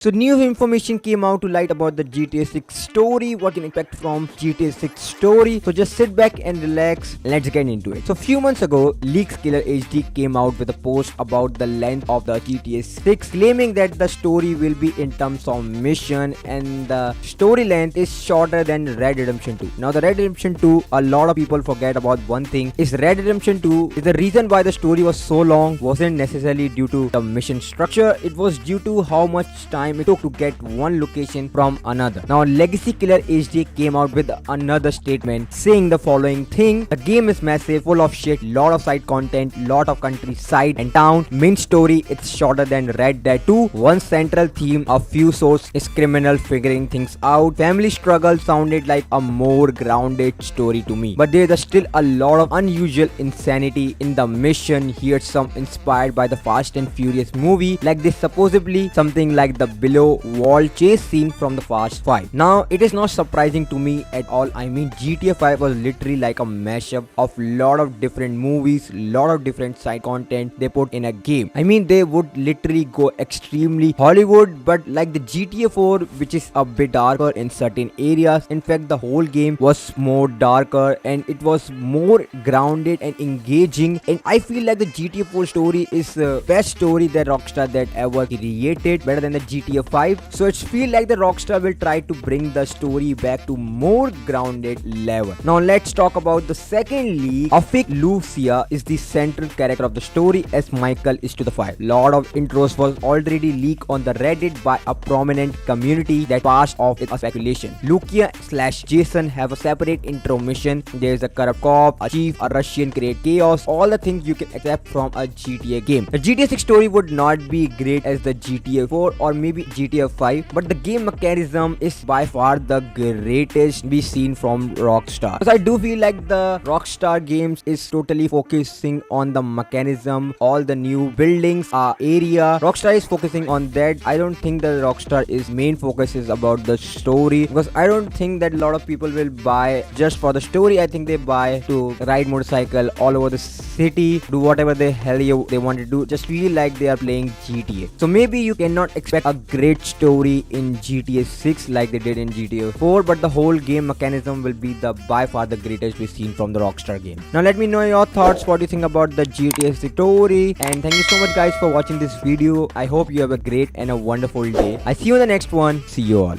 So new information came out to light about the GTA 6 story, what you can expect from GTA 6 story. So just sit back and relax, let's get into it. So few months ago, Leaks Killer HD came out with a post about the length of the GTA 6, claiming that the story will be in terms of mission and the story length is shorter than Red Redemption 2. Now the Red Redemption 2, a lot of people forget about one thing, is Red Redemption 2 is the reason why the story was so long wasn't necessarily due to the mission structure, it was due to how much time it took to get one location from another. Now Legacy Killer HD came out with another statement saying the following thing: the game is massive, full of shit, lot of side content, lot of countryside and town. Main story, it's shorter than Red Dead 2. One central theme, a few source is criminal figuring things out. Family struggle sounded like a more grounded story to me. But there's still a lot of unusual insanity in the mission. Here's some inspired by the Fast and Furious movie, like this supposedly something like the below wall chase scene from the Fast 5. Now it is not surprising to me at all. I mean, GTA 5 was literally like a mashup of lot of different movies, lot of different side content they put in a game. I mean, they would literally go extremely Hollywood, but like the GTA 4, which is a bit darker in certain areas. In fact, the whole game was more darker and it was more grounded and engaging, and I feel like the GTA 4 story is the best story that Rockstar that ever created, better than the GTA 5. So it's feel like the Rockstar will try to bring the story back to more grounded level. Now let's talk about the second leak. Afik Lucia is the central character of the story, as Michael is to the 5. Lot of intros was already leaked on the Reddit by a prominent community that passed off with a speculation. Lucia / Jason have a separate intro mission. There's a corrupt cop, a chief, a Russian create chaos, all the things you can expect from a GTA game. The GTA 6 story would not be great as the GTA 4 or maybe GTA 5, but the game mechanism is by far the greatest we seen from Rockstar. Because I do feel like the Rockstar games is totally focusing on the mechanism, all the new buildings, area. Rockstar is focusing on that. I don't think the Rockstar is main focus is about the story, because I don't think that a lot of people will buy just for the story. I think they buy to ride motorcycle all over the city, do whatever the hell they want to do, just feel like they are playing GTA. So maybe you cannot expect a great story in GTA 6 like they did in GTA 4, but the whole game mechanism will be the by far the greatest we've seen from the Rockstar game. Now let me know your thoughts, what do you think about the GTA 6 story, and thank you so much guys for watching this video. I hope you have a great and a wonderful day. I see you in the next one. See you all.